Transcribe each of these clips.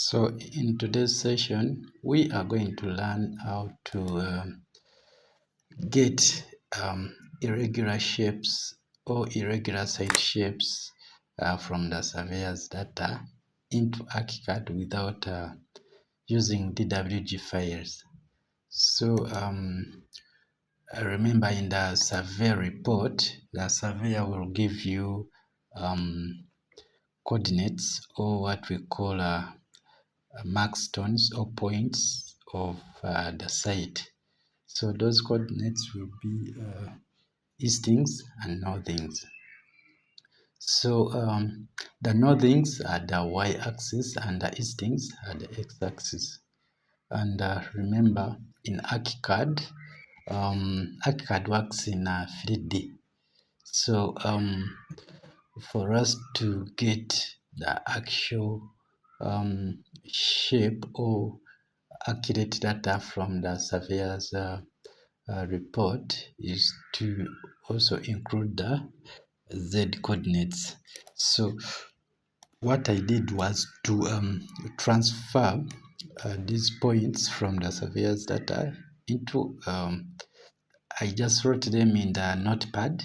So in today's session, we are going to learn how to get irregular shapes or irregular side shapes from the surveyor's data into ArchiCAD without using DWG files. So remember, in the survey report, the surveyor will give you coordinates, or what we call markstones or points of the site. So those coordinates will be Eastings and Northings. So the Northings are the y-axis and the Eastings are the x-axis. And remember, in ArchiCAD, ArchiCAD works in 3D. So for us to get the actual shape or accurate data from the surveyor's report is to also include the Z coordinates. So what I did was to transfer these points from the surveyor's data into, I just wrote them in the notepad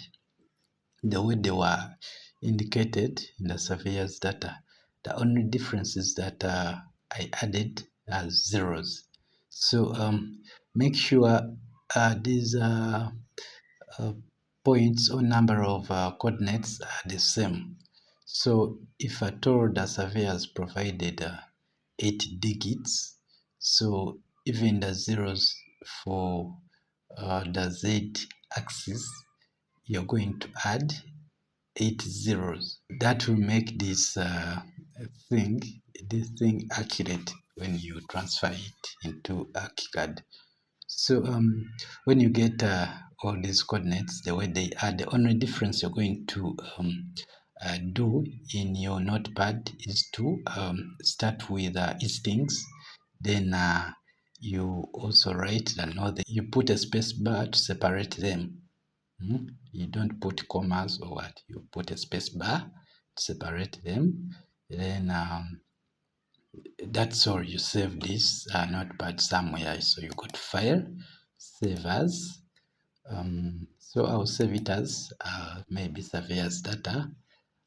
the way they were indicated in the surveyor's data. The only difference is that I added zeros. So make sure these points or number of coordinates are the same. So if at all the surveyor has provided 8 digits, so even the zeros for the Z axis, you're going to add 8 zeros. That will make this thing accurate when you transfer it into ArchiCAD. So when you get all these coordinates the way they are, the only difference you're going to do in your notepad is to start with Eastings, then you also write the Northing. You put a space bar to separate them. You don't put commas or what, you put a space bar to separate them. Then that's all. You save this notepad somewhere. So you go to File, Save As. So I'll save it as maybe Surveyor's Data.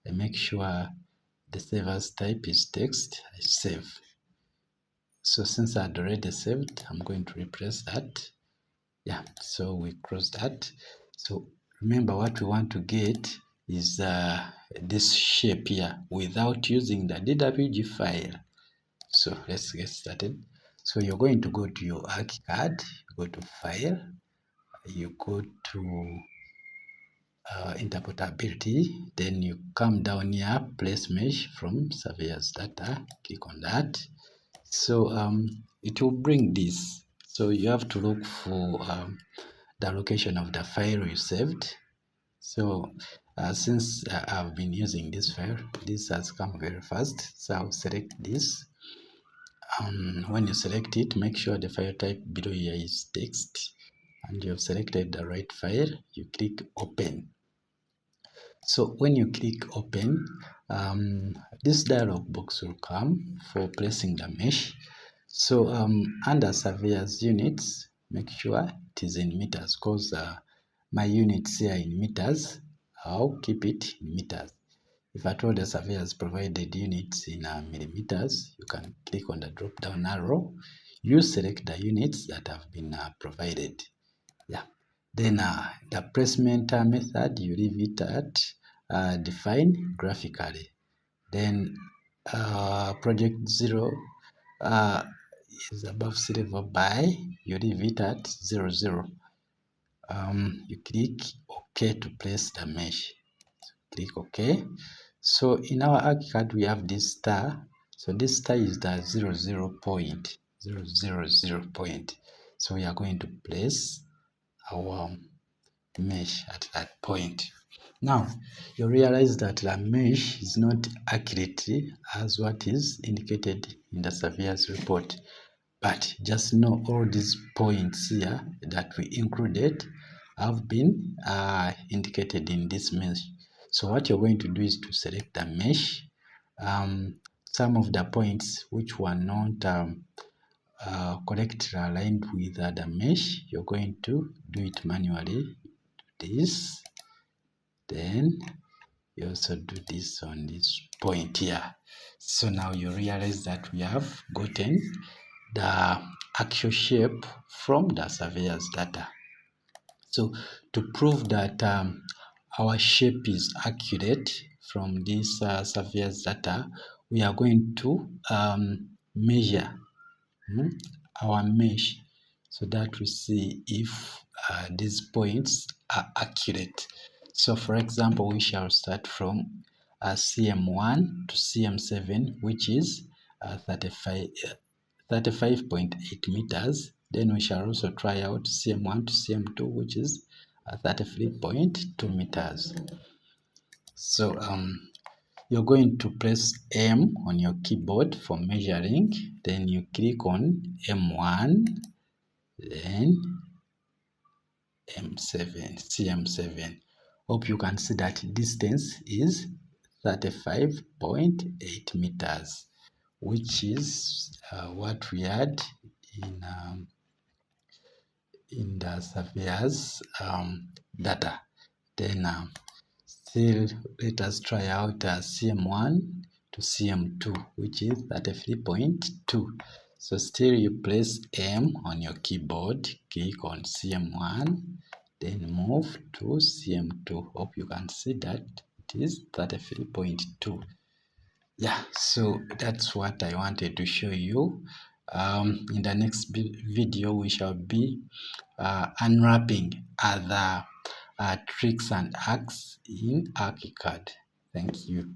I make sure the save as type is text. I save. So since I had already saved, I'm going to replace that. Yeah, so we close that. So remember, what we want to get is this shape here without using the DWG file. So let's get started. So you're going to go to your ArchiCAD, you go to File, you go to Interpretability, then you come down here, Place Mesh from Surveyor's Data, click on that. So it will bring this. So you have to look for the location of the file you saved. So since I've been using this file, this has come very fast. So I'll select this. When you select it, make sure the file type below here is text, and you have selected the right file. You click Open. So when you click Open, this dialog box will come for placing the mesh. So under Surveyor's Units, make sure it is in meters, because my units here in meters. I'll keep it in meters. If at all the surveyor has provided units in millimeters, you can click on the drop down arrow. You select the units that have been provided. Yeah. Then the placement method, you leave it at define graphically. Then project 0 is above sea level by, you leave it at 0, 0. You click OK to place the mesh. So click OK. So in our ArchiCAD we have this star. So this star is the 0, 0 point, 0, 0, 0 point. So we are going to place our mesh at that point. Now you realize that the mesh is not accurately as what is indicated in the surveyor's report, but just know all these points here that we included have been indicated in this mesh. So what you're going to do is to select the mesh, some of the points which were not correctly aligned with the mesh, you're going to do it manually. This, then you also do this on this point here. So now you realize that we have gotten the actual shape from the surveyor's data. So to prove that our shape is accurate from this surveyor's data, we are going to measure our mesh so that we see if these points are accurate. So for example, we shall start from CM1 to CM7, which is 35.8 meters. Then we shall also try out CM1 to CM2, which is 33.2 meters. So you're going to press M on your keyboard for measuring. Then you click on M1, then M7, CM7. Hope you can see that distance is 35.8 meters, which is what we had in the surveyor's data. Then still let us try out CM1 to CM2, which is 33.2. So still you press M on your keyboard, click on CM1, then move to CM2. Hope you can see that it is 33.2. Yeah, so that's what I wanted to show you. In the next video, we shall be unwrapping other tricks and hacks in ArchiCAD. Thank you.